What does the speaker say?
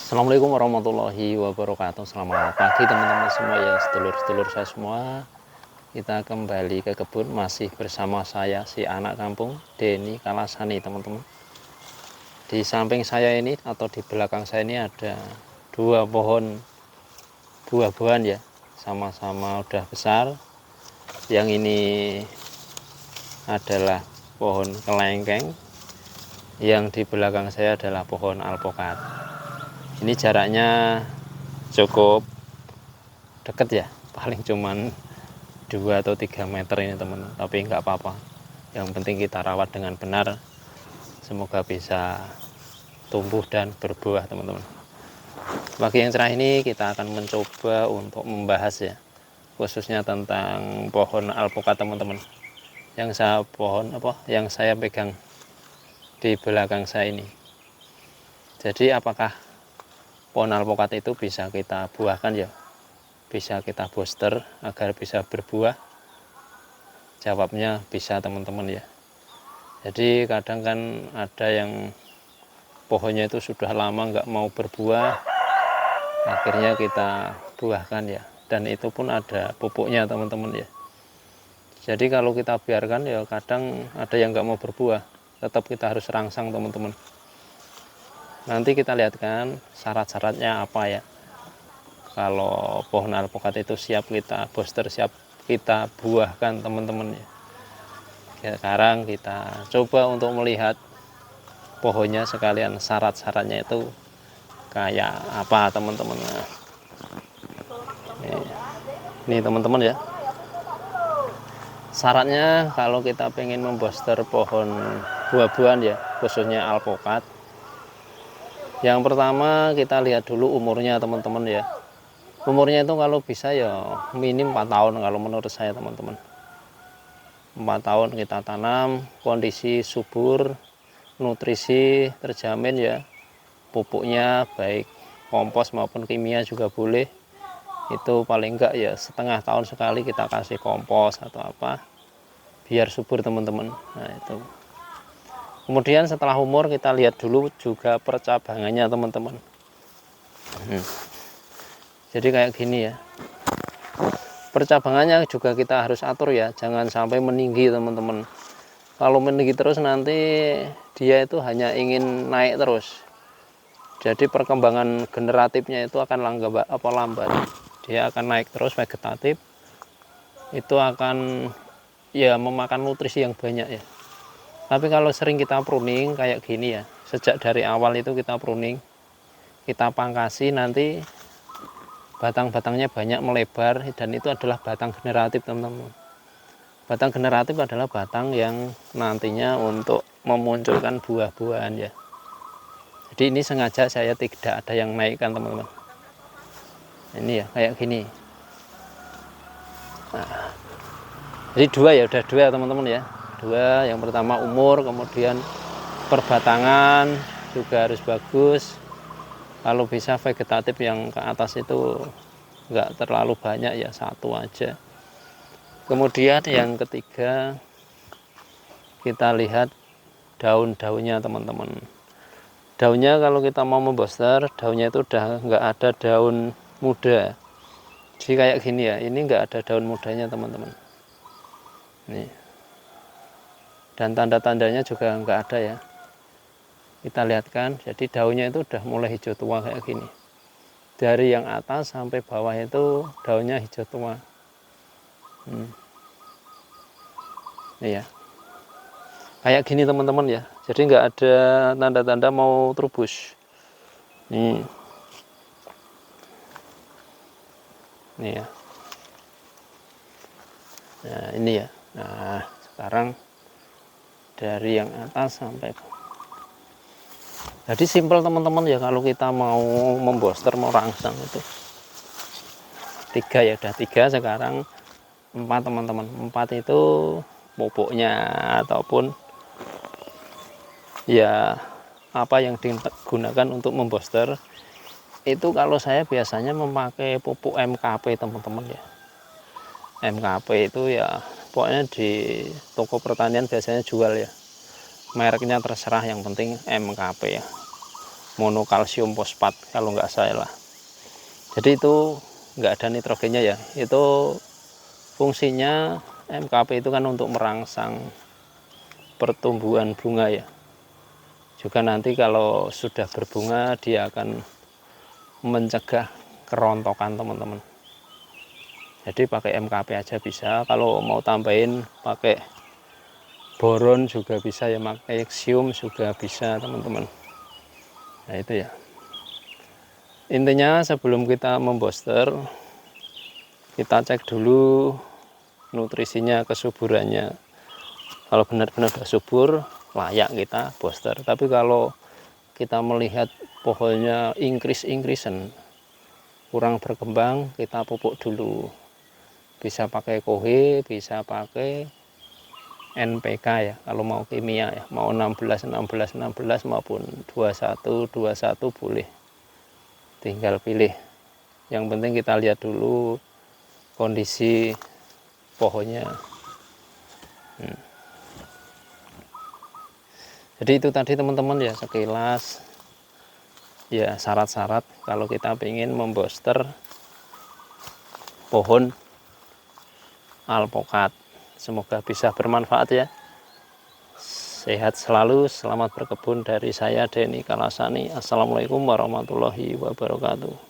Assalamualaikum warahmatullahi wabarakatuh. Selamat pagi teman-teman semua ya, sedulur-sedulur saya semua. Kita kembali ke kebun, masih bersama saya si anak kampung Denny Kalasani teman-teman. Di samping saya ini atau di belakang saya ini ada dua pohon buah-buahan ya, sama-sama udah besar. Yang ini adalah pohon kelengkeng, yang di belakang saya adalah pohon alpokat. Ini jaraknya cukup dekat ya, paling cuman 2 atau 3 meter ini teman, tapi nggak apa-apa, yang penting kita rawat dengan benar, semoga bisa tumbuh dan berbuah teman-teman. Pagi yang cerah ini kita akan mencoba untuk membahas ya, khususnya tentang pohon alpokat teman-teman, yang saya pegang di belakang saya ini. Jadi apakah pohon alpokat itu bisa kita buahkan ya, bisa kita booster agar bisa berbuah? Jawabnya bisa teman-teman ya. Jadi kadang kan ada yang pohonnya itu sudah lama nggak mau berbuah, akhirnya kita buahkan ya, dan itu pun ada pupuknya teman-teman ya. Jadi kalau kita biarkan ya kadang ada yang nggak mau berbuah, tetap kita harus rangsang teman-teman. Nanti kita lihat kan syarat-syaratnya apa ya. Kalau pohon alpokat itu siap kita booster, siap kita buahkan teman-teman ya. Sekarang kita coba untuk melihat pohonnya sekalian syarat-syaratnya itu kayak apa teman-teman. Nah, ini teman-teman ya, syaratnya kalau kita pengen membooster pohon buah-buahan ya, khususnya alpokat, yang pertama kita lihat dulu umurnya teman-teman ya. Umurnya itu kalau bisa ya minim 4 tahun kalau menurut saya teman-teman. 4 tahun kita tanam, kondisi subur, nutrisi terjamin ya, pupuknya baik kompos maupun kimia juga boleh. Itu paling enggak ya setengah tahun sekali kita kasih kompos atau apa, biar subur teman-teman. Nah itu. Kemudian setelah umur kita lihat dulu juga percabangannya teman-teman. Jadi kayak gini ya, percabangannya juga kita harus atur ya, jangan sampai meninggi teman-teman. Kalau meninggi terus nanti dia itu hanya ingin naik terus, jadi perkembangan generatifnya itu akan lambat. Dia akan naik terus vegetatif, itu akan ya memakan nutrisi yang banyak ya. Tapi kalau sering kita pruning kayak gini ya, sejak dari awal itu kita pruning, kita pangkasi, nanti batang-batangnya banyak melebar, dan itu adalah batang generatif teman-teman. Batang generatif adalah batang yang nantinya untuk memunculkan buah-buahan ya. Jadi ini sengaja saya tidak ada yang naikkan teman-teman. Ini ya kayak gini. Nah, jadi dua ya, udah dua teman-teman ya. Dua, yang pertama umur, kemudian perbatangan juga harus bagus. Kalau bisa vegetatif yang ke atas itu nggak terlalu banyak ya, satu aja. Kemudian yang ketiga kita lihat daun-daunnya teman-teman. Daunnya kalau kita mau membooster, daunnya itu udah nggak ada daun muda. Jadi kayak gini ya, ini nggak ada daun mudanya teman-teman. Nih. Dan tanda-tandanya juga nggak ada ya. Kita lihat kan, jadi daunnya itu udah mulai hijau tua kayak gini. Dari yang atas sampai bawah itu daunnya hijau tua. Nih ya, kayak gini teman-teman ya. Jadi nggak ada tanda-tanda mau trubus. Nih ya. Nah ini ya. Nah sekarang dari yang atas sampai bawah. Jadi simpel teman-teman ya, kalau kita mau membooster, mau rangsang itu 3 ya, udah 3, sekarang 4 teman-teman. 4 itu pupuknya ataupun ya apa yang digunakan untuk membooster. Itu kalau saya biasanya memakai pupuk MKP teman-teman ya. MKP itu ya pokoknya di toko pertanian biasanya jual ya, mereknya terserah, yang penting MKP ya. monokalsium fosfat kalau nggak salah. Jadi itu nggak ada nitrogennya ya. Itu fungsinya MKP itu kan untuk merangsang pertumbuhan bunga ya. Juga nanti kalau sudah berbunga dia akan mencegah kerontokan teman-teman. Jadi pakai MKP aja bisa. Kalau mau tambahin pakai boron juga bisa ya, magnesium juga bisa teman-teman. Nah itu ya. Intinya sebelum kita membooster, kita cek dulu nutrisinya, kesuburannya. Kalau benar-benar sudah subur, layak kita booster. Tapi kalau kita melihat pohonnya increase-increasen, kurang berkembang, kita pupuk dulu. Bisa pakai kohe, bisa pakai NPK ya, kalau mau kimia ya, mau 16 16 16 maupun 21 21 boleh. Tinggal pilih. Yang penting kita lihat dulu kondisi pohonnya. Jadi itu tadi teman-teman ya, sekilas ya syarat-syarat kalau kita ingin membooster pohon alpokat. Semoga bisa bermanfaat ya. Sehat selalu, selamat berkebun dari saya Denny Kalasani. Assalamualaikum warahmatullahi wabarakatuh.